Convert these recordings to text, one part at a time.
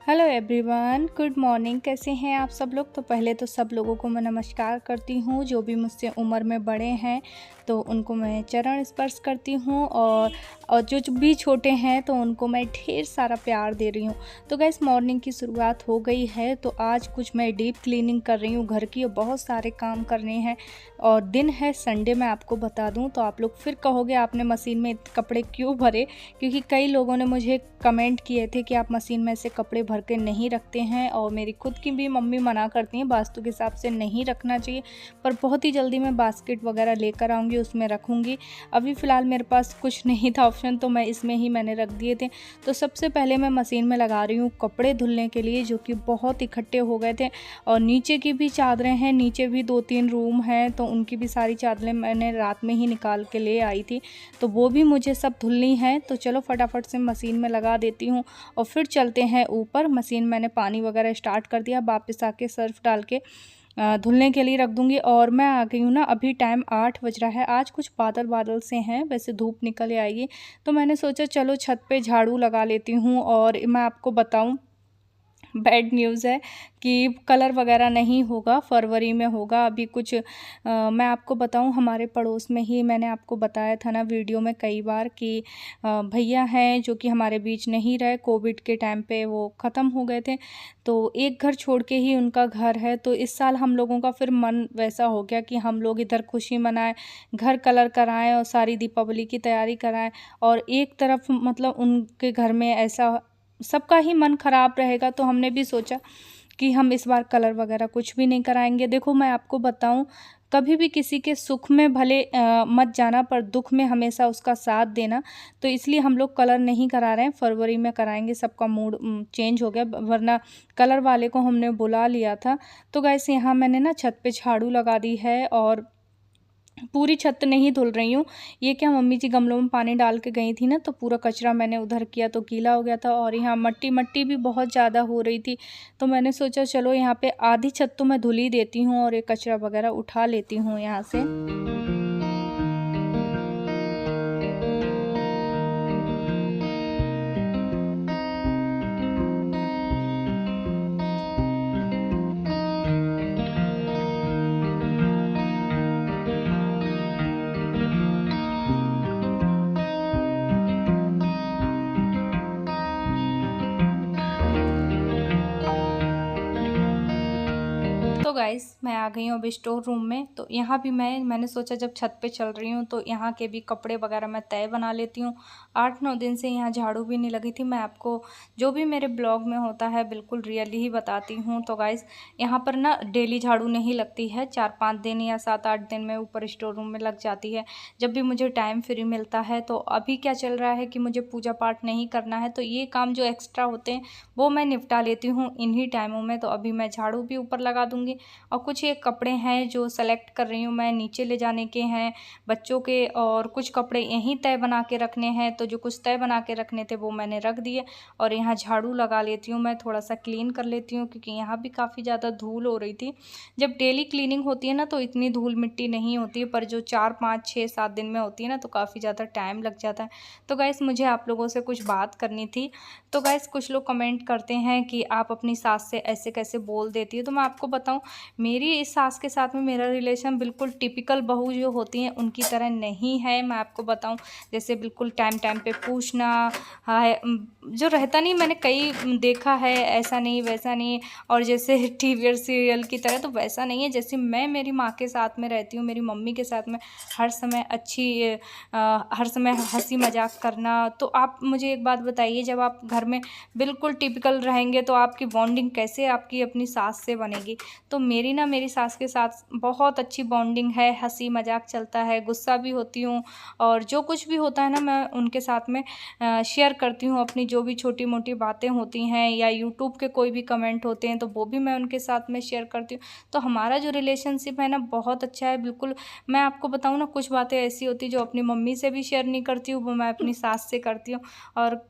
Hello everyone, good morning. कैसे हैं आप सब लोग। तो पहले तो सब लोगों को मैं नमस्कार करती हूँ। जो भी मुझसे उम्र में बड़े हैं तो उनको मैं चरण स्पर्श करती हूँ, और जो भी छोटे हैं तो उनको मैं ढेर सारा प्यार दे रही हूँ। तो गाइस, मॉर्निंग की शुरुआत हो गई है। तो आज कुछ मैं डीप क्लीनिंग कर रही हूँ घर की, और बहुत सारे काम करने हैं। और दिन है संडे, मैं आपको बता दूँ। तो आप लोग फिर कहोगे आपने मशीन में कपड़े क्यों भरे, क्योंकि कई लोगों ने मुझे कमेंट किए थे कि आप मशीन में से कपड़े भर के नहीं रखते हैं, और मेरी खुद की भी मम्मी मना करती हैं, वास्तु के हिसाब से नहीं रखना चाहिए। पर बहुत ही जल्दी मैं बास्केट वगैरह लेकर आऊँगी, उसमें रखूँगी। अभी फ़िलहाल मेरे पास कुछ नहीं था ऑप्शन, तो मैं इसमें ही मैंने रख दिए थे। तो सबसे पहले मैं मशीन में लगा रही हूँ कपड़े धुलने के लिए, जो कि बहुत इकट्ठे हो गए थे। और नीचे की भी चादरें हैं, नीचे भी 2-3 रूम हैं, तो उनकी भी सारी चादरें मैंने रात में ही निकाल के ले आई थी। तो वो भी मुझे सब धुलनी है। तो चलो फटाफट से मशीन में लगा देती हूँ, और फिर चलते हैं ऊपर। मशीन मैंने पानी वगैरह स्टार्ट कर दिया, वापस आके सर्फ डाल के धुलने के लिए रख दूँगी। और मैं आ गई हूँ ना, अभी टाइम 8 बज रहा है। आज कुछ बादल बादल से हैं, वैसे धूप निकल आएगी। तो मैंने सोचा चलो छत पे झाड़ू लगा लेती हूँ। और मैं आपको बताऊँ, बैड न्यूज़ है कि कलर वगैरह नहीं होगा, फरवरी में होगा। अभी कुछ मैं आपको बताऊं, हमारे पड़ोस में ही, मैंने आपको बताया था ना वीडियो में कई बार कि भैया हैं जो कि हमारे बीच नहीं रहे। कोविड के टाइम पे वो ख़त्म हो गए थे, तो एक घर छोड़ के ही उनका घर है। तो इस साल हम लोगों का फिर मन वैसा हो गया कि हम लोग इधर खुशी मनाएं, घर कलर कराएं और सारी दीपावली की तैयारी कराएं। और एक तरफ मतलब उनके घर में ऐसा सबका ही मन ख़राब रहेगा, तो हमने भी सोचा कि हम इस बार कलर वगैरह कुछ भी नहीं कराएंगे। देखो, मैं आपको बताऊं, कभी भी किसी के सुख में भले मत जाना, पर दुख में हमेशा उसका साथ देना। तो इसलिए हम लोग कलर नहीं करा रहे हैं, फरवरी में कराएंगे। सबका मूड चेंज हो गया, वरना कलर वाले को हमने बुला लिया था। तो गाइस, यहाँ मैंने ना छत पे झाड़ू लगा दी है, और पूरी छत नहीं धुल रही हूँ। ये क्या, मम्मी जी गमलों में पानी डाल के गई थी ना, तो पूरा कचरा मैंने उधर किया तो गीला हो गया था। और यहाँ मट्टी मट्टी भी बहुत ज़्यादा हो रही थी, तो मैंने सोचा चलो यहाँ पे आधी छत तो मैं धुल ही देती हूँ, और ये कचरा वगैरह उठा लेती हूँ यहाँ से। तो गाइस, मैं आ गई हूँ अभी स्टोर रूम में। तो यहाँ भी मैंने सोचा जब छत पे चल रही हूँ तो यहाँ के भी कपड़े वगैरह मैं तय बना लेती हूँ। 8-9 दिन से यहाँ झाड़ू भी नहीं लगी थी। मैं आपको जो भी मेरे ब्लॉग में होता है बिल्कुल रियली ही बताती हूँ। तो गाइस, यहाँ पर ना डेली झाड़ू नहीं लगती है, 4-5 दिन या 7-8 दिन में ऊपर स्टोर रूम में लग जाती है, जब भी मुझे टाइम फ्री मिलता है। तो अभी क्या चल रहा है कि मुझे पूजा पाठ नहीं करना है, तो ये काम जो एक्स्ट्रा होते हैं वो मैं निपटा लेती हूँ इन्हीं टाइमों में। तो अभी मैं झाड़ू भी ऊपर लगा दूँगी। और कुछ ये कपड़े हैं जो सेलेक्ट कर रही हूँ मैं, नीचे ले जाने के हैं बच्चों के, और कुछ कपड़े यहीं तय बना के रखने हैं। तो जो कुछ तय बना के रखने थे वो मैंने रख दिए, और यहाँ झाड़ू लगा लेती हूँ मैं, थोड़ा सा क्लीन कर लेती हूँ, क्योंकि यहाँ भी काफ़ी ज़्यादा धूल हो रही थी। जब डेली क्लीनिंग होती है ना तो इतनी धूल मिट्टी नहीं होती है, पर जो 4-5-6-7 दिन में होती है ना तो काफ़ी ज़्यादा टाइम लग जाता है। तो गाइस, मुझे आप लोगों से कुछ बात करनी थी। तो गाइस, कुछ लोग कमेंट करते हैं कि आप अपनी सास से ऐसे कैसे बोल देती है। तो मैं आपको बताऊं, मेरी इस सास के साथ में मेरा रिलेशन बिल्कुल टिपिकल बहू जो होती हैं उनकी तरह नहीं है। मैं आपको बताऊं, जैसे बिल्कुल टाइम टाइम पे पूछना है, जो रहता नहीं, मैंने कई देखा है, ऐसा नहीं वैसा नहीं। और जैसे टीवी और सीरियल की तरह तो वैसा नहीं है। जैसे मैं मेरी माँ के साथ में रहती हूँ, मेरी मम्मी के साथ में हर समय हर समय हंसी मजाक करना। तो आप मुझे एक बात बताइए, जब आप घर में बिल्कुल टिपिकल रहेंगे तो आपकी बॉन्डिंग कैसे आपकी अपनी सास से बनेगी। तो मेरी सास के साथ बहुत अच्छी बॉन्डिंग है, हंसी मजाक चलता है, गुस्सा भी होती हूँ, और जो कुछ भी होता है ना मैं उनके साथ में शेयर करती हूँ। अपनी जो भी छोटी मोटी बातें होती हैं, या यूट्यूब के कोई भी कमेंट होते हैं तो वो भी मैं उनके साथ में शेयर करती हूँ। तो हमारा जो रिलेशनशिप है ना बहुत अच्छा है बिल्कुल। मैं आपको बताऊँ ना, कुछ बातें ऐसी होती जो अपनी मम्मी से भी शेयर नहीं करती हूँ, वो मैं अपनी सास से करती हूँ। और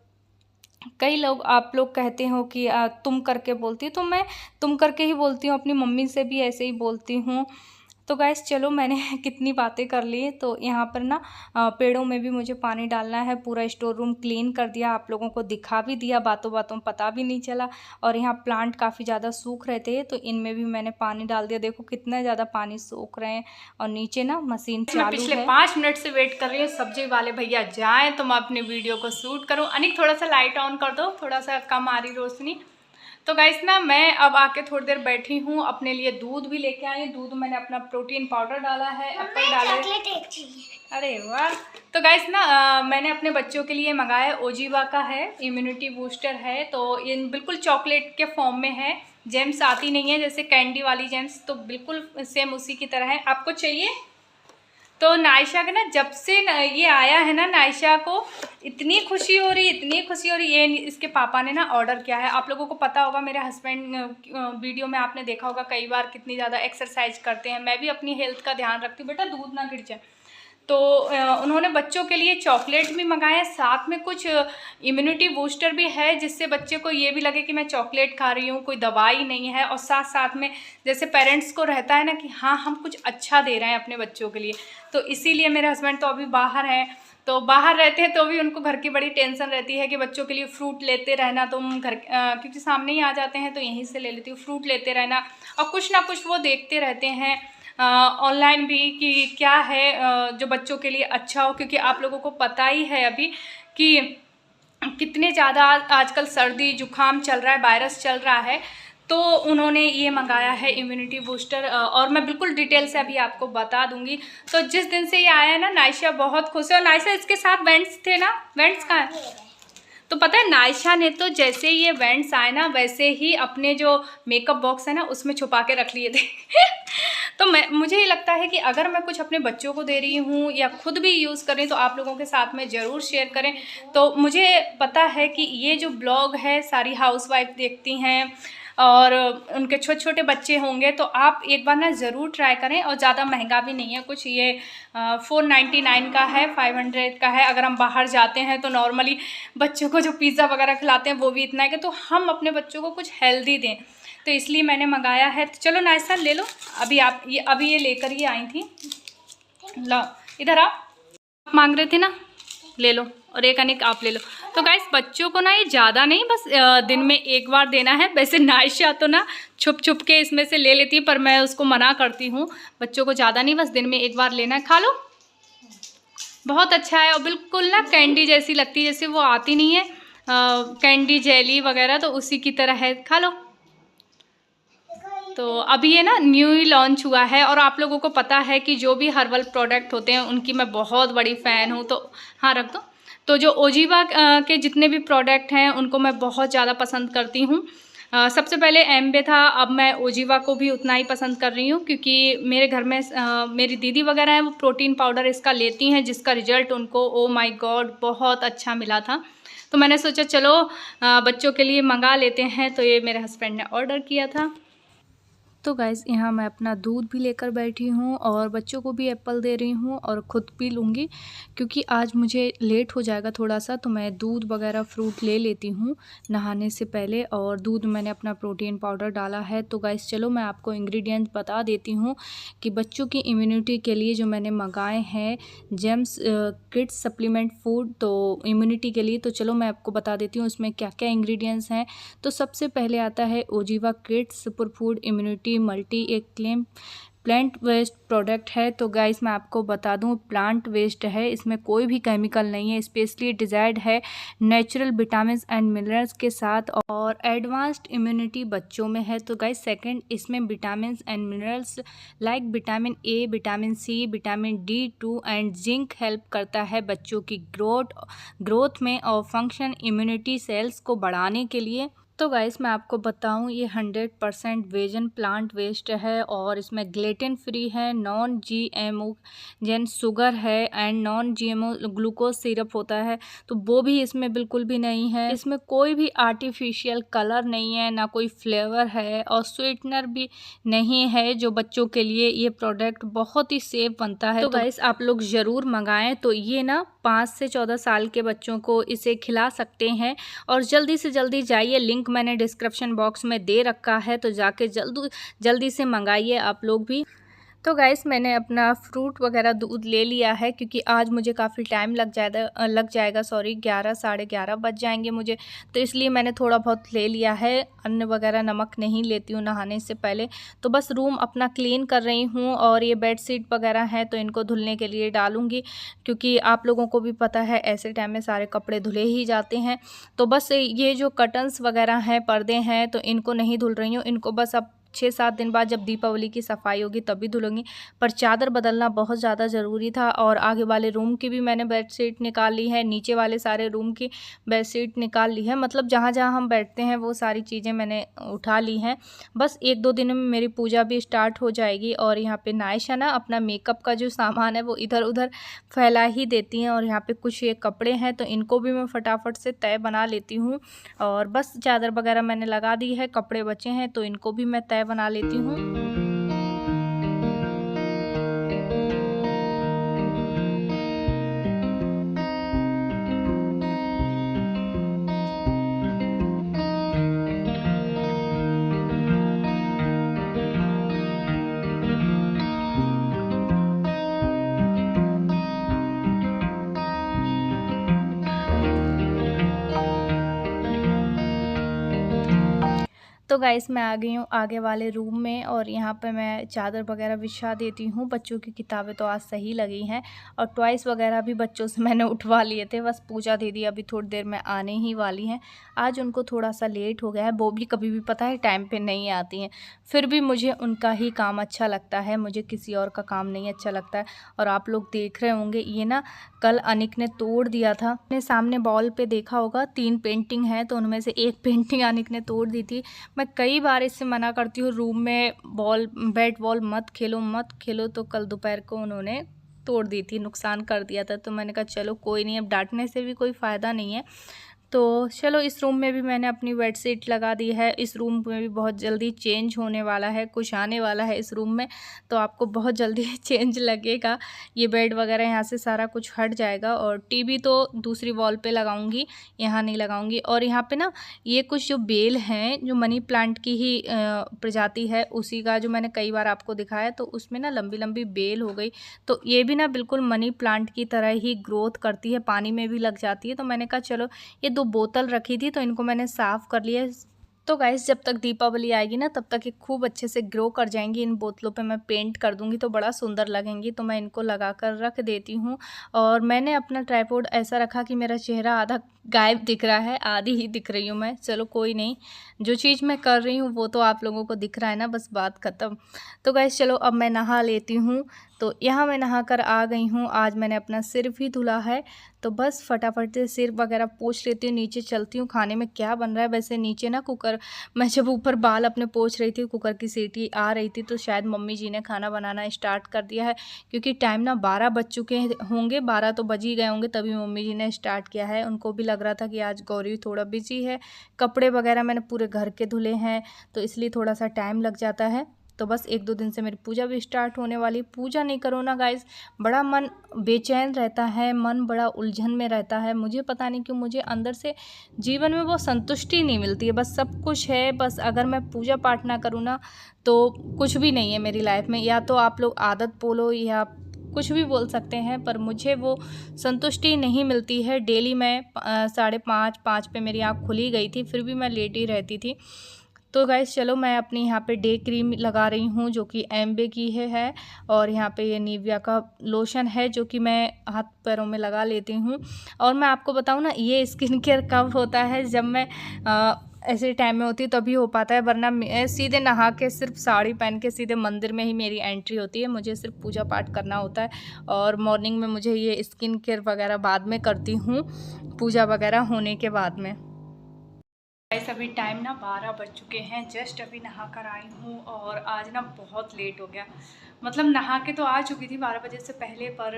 कई लोग, आप लोग कहते हो कि तुम करके बोलती हो, तो मैं तुम करके ही बोलती हूँ, अपनी मम्मी से भी ऐसे ही बोलती हूँ। तो गाइस चलो मैंने कितनी बातें कर ली। तो यहाँ पर ना पेड़ों में भी मुझे पानी डालना है। पूरा स्टोर रूम क्लीन कर दिया, आप लोगों को दिखा भी दिया, बातों बातों में पता भी नहीं चला। और यहाँ प्लांट काफ़ी ज़्यादा सूख रहे थे तो इनमें भी मैंने पानी डाल दिया। देखो कितना ज़्यादा पानी सूख रहे हैं। और नीचे ना मशीन चालू है। पिछले 5 मिनट से वेट कर रही हूँ सब्जी वाले भैया जाएँ तो मैं अपनी वीडियो को शूट करूँ। अनिक थोड़ा सा लाइट ऑन कर दो, थोड़ा सा कम आ रही रोशनी। तो गाइस ना मैं अब आके थोड़ी देर बैठी हूँ, अपने लिए दूध भी लेके आई। दूध मैंने अपना प्रोटीन पाउडर डाला है, एप्पल डाला है। अरे वाह। तो गाइस ना मैंने अपने बच्चों के लिए मंगाया, ओजीवा का है, इम्यूनिटी बूस्टर है। तो ये बिल्कुल चॉकलेट के फॉर्म में है, जेम्स आती नहीं है जैसे कैंडी वाली जेम्स, तो बिल्कुल सेम उसी की तरह है। आपको चाहिए? तो नायशा का ना जब से ये आया है ना, नायशा को इतनी खुशी हो रही, इतनी खुशी हो रही। ये इसके पापा ने ना ऑर्डर किया है। आप लोगों को पता होगा, मेरे हस्बैंड वीडियो में आपने देखा होगा कई बार कितनी ज़्यादा एक्सरसाइज करते हैं। मैं भी अपनी हेल्थ का ध्यान रखती हूँ, बेटा दूध ना गिर जाए। तो उन्होंने बच्चों के लिए चॉकलेट भी मंगाया, साथ में कुछ इम्यूनिटी बूस्टर भी है जिससे बच्चे को ये भी लगे कि मैं चॉकलेट खा रही हूँ, कोई दवाई नहीं है। और साथ साथ में जैसे पेरेंट्स को रहता है ना कि हाँ हम कुछ अच्छा दे रहे हैं अपने बच्चों के लिए। तो इसीलिए मेरे हस्बैंड तो अभी बाहर हैं, तो बाहर रहते हैं तो भी उनको घर की बड़ी टेंशन रहती है कि बच्चों के लिए फ्रूट लेते रहना। तुम घर क्योंकि सामने ही आ जाते हैं तो यहीं से ले लेती हूँ, फ्रूट लेते रहना। और कुछ ना कुछ वो देखते रहते हैं ऑनलाइन भी कि क्या है जो बच्चों के लिए अच्छा हो। क्योंकि आप लोगों को पता ही है अभी कि कितने ज़्यादा आजकल सर्दी जुकाम चल रहा है, वायरस चल रहा है। तो उन्होंने ये मंगाया है इम्यूनिटी बूस्टर, और मैं बिल्कुल डिटेल से अभी आपको बता दूंगी। तो जिस दिन से ये आया है ना, नायशा बहुत खुश है। और नायशा इसके साथ वेंट्स थे ना, वेंट्स कहाँ है? तो पता है नायशा ने तो जैसे ये वेंट्स आए ना वैसे ही अपने जो मेकअप बॉक्स है ना उसमें छुपा के रख लिए थे। तो मुझे ये लगता है कि अगर मैं कुछ अपने बच्चों को दे रही हूँ या खुद भी यूज़ कर रही हूँ तो आप लोगों के साथ में ज़रूर शेयर करें। तो मुझे पता है कि ये जो ब्लॉग है सारी हाउसवाइफ देखती हैं और उनके छोटे छोटे बच्चे होंगे, तो आप एक बार ना ज़रूर ट्राई करें। और ज़्यादा महंगा भी नहीं है कुछ, ये 499 का है, 500 का है। अगर हम बाहर जाते हैं तो नॉर्मली बच्चों को जो पिज़्ज़ा वगैरह खिलाते हैं वो भी इतना है कि, तो हम अपने बच्चों को कुछ हेल्दी दें, तो इसलिए मैंने मंगाया है। तो चलो नायशा ले लो, अभी ये लेकर ही आई थी। ला इधर आप मांग रहे थे ना, ले लो। और एक अनिक आप ले लो। तो गाइस बच्चों को ना ये ज़्यादा नहीं, बस दिन में एक बार देना है। वैसे नायशा तो ना छुप छुप के इसमें से ले लेती है, पर मैं उसको मना करती हूँ, बच्चों को ज़्यादा नहीं, बस दिन में एक बार लेना है। खा लो, बहुत अच्छा है। और बिल्कुल ना कैंडी जैसी लगती है, जैसे वो आती नहीं है कैंडी जेली वगैरह, तो उसी की तरह है, खा लो। तो अभी ये ना न्यू ही लॉन्च हुआ है। और आप लोगों को पता है कि जो भी हर्बल प्रोडक्ट होते हैं उनकी मैं बहुत बड़ी फ़ैन हूँ। तो हाँ रख दो। तो जो ओजीवा के जितने भी प्रोडक्ट हैं उनको मैं बहुत ज़्यादा पसंद करती हूँ। सबसे पहले एम्बे था, अब मैं ओजीवा को भी उतना ही पसंद कर रही हूँ। क्योंकि मेरे घर में मेरी दीदी वगैरह हैं, वो प्रोटीन पाउडर इसका लेती हैं, जिसका रिज़ल्ट उनको ओ माय गॉड बहुत अच्छा मिला था। तो मैंने सोचा चलो बच्चों के लिए मंगा लेते हैं। तो ये मेरे हस्बैंड ने ऑर्डर किया था। तो गाइज़ यहाँ मैं अपना दूध भी लेकर बैठी हूँ और बच्चों को भी एप्पल दे रही हूँ और ख़ुद पी लूँगी, क्योंकि आज मुझे लेट हो जाएगा थोड़ा सा। तो मैं दूध वगैरह फ्रूट ले लेती हूँ नहाने से पहले। और दूध मैंने अपना प्रोटीन पाउडर डाला है। तो गाइज़ चलो मैं आपको इंग्रेडिएंट्स बता देती हूँ कि बच्चों की इम्यूनिटी के लिए जो मैंने मंगाए हैं जेम्स किड्स सप्लीमेंट फूड, तो इम्यूनिटी के लिए। तो चलो मैं आपको बता देती हूँ उसमें क्या क्या इंग्रेडिएंट्स हैं। तो सबसे पहले आता है Oziva kids super food immunity multi, एक क्लेम प्लांट वेस्ट प्रोडक्ट है। तो गाइस मैं आपको बता दूं प्लांट वेस्ट है, इसमें कोई भी केमिकल नहीं है, स्पेशली डिज़ाइंड है नेचुरल विटामिन एंड मिनरल्स के साथ, और एडवांस्ड इम्यूनिटी बच्चों में है। तो गाइस सेकंड, इसमें vitamin and minerals like vitamin A, vitamin C, vitamin D2 and zinc help करता है बच्चों की ग्रोथ में और फंक्शन इम्यूनिटी सेल्स को बढ़ाने के लिए। तो गाइस मैं आपको बताऊं ये 100% वेजन प्लांट वेस्ट है और इसमें ग्लूटेन फ्री है, नॉन GMO जेन शुगर है and non GMO glucose syrup होता है, तो वो भी इसमें बिल्कुल भी नहीं है। इसमें कोई भी आर्टिफिशियल कलर नहीं है, ना कोई फ्लेवर है और स्वीटनर भी नहीं है, जो बच्चों के लिए ये प्रोडक्ट बहुत ही सेफ बनता है। तो गाइस आप लोग ज़रूर मंगाएं। तो ये ना 5 से 14 साल के बच्चों को इसे खिला सकते हैं। और जल्दी से जल्दी जाइए, लिंक मैंने डिस्क्रिप्शन बॉक्स में दे रखा है, तो जाके जल्दी से मंगाइए आप लोग भी। तो गाइस मैंने अपना फ्रूट वगैरह दूध ले लिया है, क्योंकि आज मुझे काफ़ी टाइम लग जाएगा सॉरी 11 साढ़े 11 बज जाएंगे मुझे। तो इसलिए मैंने थोड़ा बहुत ले लिया है। अन्न वगैरह नमक नहीं लेती हूँ नहाने से पहले। तो बस रूम अपना क्लीन कर रही हूँ, और ये बेड शीट वगैरह हैं तो इनको धुलने के लिए डालूँगी, क्योंकि आप लोगों को भी पता है ऐसे टाइम में सारे कपड़े धुले ही जाते हैं। तो बस ये जो कर्टन्स वगैरह हैं, पर्दे हैं, तो इनको नहीं धुल रही हूँ। इनको बस अब 6-7 दिन बाद जब दीपावली की सफाई होगी तभी धुलूँगी। पर चादर बदलना बहुत ज़्यादा ज़रूरी था, और आगे वाले रूम की भी मैंने बेडशीट निकाल ली है, नीचे वाले सारे रूम की बेडशीट निकाल ली है। मतलब जहाँ-जहाँ हम बैठते हैं वो सारी चीज़ें मैंने उठा ली हैं। बस 1-2 दिन में मेरी पूजा भी स्टार्ट हो जाएगी। और यहाँ पे नायशा ना अपना मेकअप का जो सामान है वो इधर-उधर फैला ही देती हैं, और यहाँ पे कुछ ये कपड़े हैं तो इनको भी मैं फटाफट से तय बना लेती हूँ। और बस चादर वगैरह मैंने लगा दी है, कपड़े बचे हैं तो इनको भी मैं तय बना लेती हूँ। तो गाइस मैं आ गई हूँ आगे वाले रूम में, और यहाँ पे मैं चादर वगैरह बिछा देती हूँ। बच्चों की किताबें तो आज सही लगी हैं, और टॉयस वगैरह भी बच्चों से मैंने उठवा लिए थे। बस पूजा दीदी अभी थोड़ी देर में आने ही वाली हैं। आज उनको थोड़ा सा लेट हो गया है। वो भी कभी भी पता है टाइम पे नहीं आती हैं, फिर भी मुझे उनका ही काम अच्छा लगता है, मुझे किसी और का काम नहीं अच्छा लगता है। और आप लोग देख रहे होंगे ये ना कल अनिक ने तोड़ दिया था। अपने सामने वॉल पे देखा होगा 3 पेंटिंग है, तो उनमें से एक पेंटिंग अनिक ने तोड़ दी थी। मैं कई बार इससे मना करती हूँ, रूम में बैट बॉल मत खेलो, तो कल दोपहर को उन्होंने तोड़ दी थी, नुकसान कर दिया था। तो मैंने कहा चलो कोई नहीं, अब डांटने से भी कोई फ़ायदा नहीं है। तो चलो इस रूम में भी मैंने अपनी बेडशीट लगा दी है। इस रूम में भी बहुत जल्दी चेंज होने वाला है, कुछ आने वाला है इस रूम में, तो आपको बहुत जल्दी चेंज लगेगा। ये बेड वगैरह यहाँ से सारा कुछ हट जाएगा, और टीवी तो दूसरी वॉल पे लगाऊंगी, यहाँ नहीं लगाऊंगी। और यहाँ पे ना ये कुछ जो बेल हैं, जो मनी प्लांट की ही प्रजाति है, उसी का जो मैंने कई बार आपको दिखाया, तो उसमें ना लंबी लंबी बेल हो गई। तो ये भी ना बिल्कुल मनी प्लांट की तरह ही ग्रोथ करती है, पानी में भी लग जाती है। तो मैंने कहा चलो, ये 2 बोतल रखी थी तो इनको मैंने साफ़ कर लिया। तो गाइस जब तक दीपावली आएगी ना तब तक ये खूब अच्छे से ग्रो कर जाएंगी। इन बोतलों पे मैं पेंट कर दूंगी तो बड़ा सुंदर लगेंगी, तो मैं इनको लगा कर रख देती हूँ। और मैंने अपना ट्राइपॉड ऐसा रखा कि मेरा चेहरा आधा गायब दिख रहा है, आधी ही दिख रही हूँ मैं। चलो कोई नहीं, जो चीज़ मैं कर रही हूँ वो तो आप लोगों को दिख रहा है ना, बस बात ख़त्म। तो गाइस चलो अब मैं नहा लेती हूँ। तो यहाँ मैं नहा कर आ गई हूँ। आज मैंने अपना सिर भी धुला है, तो बस फटाफट से सिर वगैरह पोंछ लेती हूँ, नीचे चलती हूँ खाने में क्या बन रहा है। वैसे नीचे ना कुकर, मैं जब ऊपर बाल अपने पोंछ रही थी, कुकर की सीटी आ रही थी, तो शायद मम्मी जी ने खाना बनाना स्टार्ट कर दिया है, क्योंकि टाइम ना 12 बज चुके होंगे, 12 तो बज ही गए होंगे, तभी मम्मी जी ने स्टार्ट किया है। उनको भी लग रहा था कि आज गौरी थोड़ा बिजी है। कपड़े वगैरह मैंने पूरे घर के धुले हैं, तो इसलिए थोड़ा सा टाइम लग जाता है। तो बस 1-2 दिन से मेरी पूजा भी स्टार्ट होने वाली। पूजा नहीं करो ना गाइस, बड़ा मन बेचैन रहता है, मन बड़ा उलझन में रहता है। मुझे पता नहीं क्यों, मुझे अंदर से जीवन में वो संतुष्टि नहीं मिलती है। बस सब कुछ है, बस अगर मैं पूजा पाठ ना करूँ ना तो कुछ भी नहीं है मेरी लाइफ में। या तो आप लोग आदत बोलो या कुछ भी बोल सकते हैं, पर मुझे वो संतुष्टि नहीं मिलती है। डेली मैं 5:30 पे मेरी आँख खुली गई थी, फिर भी मैं लेटी रहती थी। तो गाइस चलो मैं अपनी यहाँ पे डे क्रीम लगा रही हूँ, जो कि एम्बे की है। और यहाँ पे ये निविया का लोशन है, जो कि मैं हाथ पैरों में लगा लेती हूँ। और मैं आपको बताऊँ ना, ये स्किन केयर कब होता है, जब मैं ऐसे टाइम में होती है तभी हो पाता है, वरना मैं सीधे नहा के सिर्फ साड़ी पहन के सीधे मंदिर में ही मेरी एंट्री होती है। मुझे सिर्फ पूजा पाठ करना होता है, और मॉर्निंग में मुझे ये स्किन केयर वगैरह बाद में करती हूँ, पूजा वगैरह होने के बाद में। गाइस अभी टाइम ना 12 बज चुके हैं, जस्ट अभी नहा कर आई हूँ, और आज ना बहुत लेट हो गया। मतलब नहा के तो आ चुकी थी 12 बजे से पहले, पर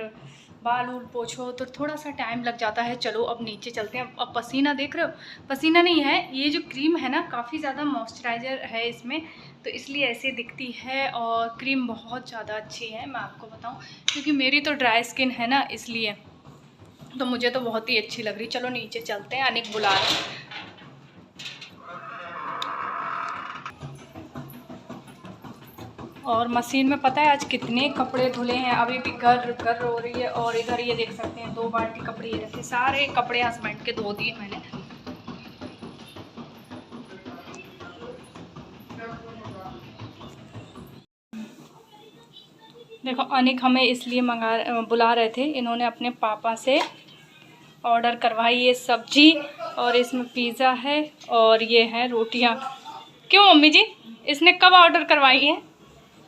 बाल उल पोछो तो थोड़ा सा टाइम लग जाता है। चलो अब नीचे चलते हैं। अब पसीना देख रहे हो, पसीना नहीं है, ये जो क्रीम है ना काफ़ी ज़्यादा मॉइस्चराइज़र है इसमें, तो इसलिए ऐसे दिखती है। और क्रीम बहुत ज़्यादा अच्छी है, मैं आपको बताऊँ, क्योंकि मेरी तो ड्राई स्किन है ना, इसलिए तो मुझे तो बहुत ही अच्छी लग रही। चलो नीचे चलते हैं, अनिक बुला रहे हैं। और मशीन में पता है आज कितने कपड़े धुले हैं, अभी भी घर घर हो रही है। और इधर ये देख सकते हैं 2 बाल्टी कपड़े ये रखे, सारे कपड़े हस्बैंड के धो दिए मैंने। देखो अनिक हमें इसलिए बुला रहे थे, इन्होंने अपने पापा से ऑर्डर करवाई ये सब्जी, और इसमें पिज़्ज़ा है और ये है रोटियां। क्यों मम्मी जी, इसने कब ऑर्डर करवाई है?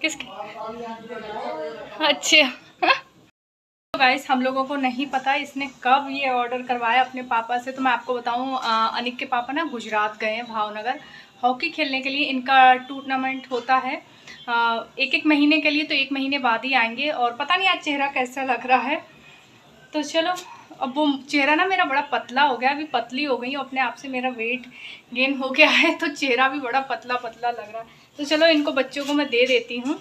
किसके? अच्छा। तो गाइस हम लोगों को नहीं पता इसने कब ये ऑर्डर करवाया अपने पापा से। तो मैं आपको बताऊं, अनिक के पापा ना गुजरात गए हैं भावनगर हॉकी खेलने के लिए। इनका टूर्नामेंट होता है एक एक महीने के लिए, तो 1 महीने बाद ही आएंगे। और पता नहीं आज चेहरा कैसा लग रहा है। तो चलो, अब वो चेहरा ना मेरा बड़ा पतला हो गया, अभी पतली हो गई हूँ अपने आप से, मेरा वेट गेन हो गया है, तो चेहरा भी बड़ा पतला पतला लग रहा है। तो चलो इनको बच्चों को मैं दे देती हूँ।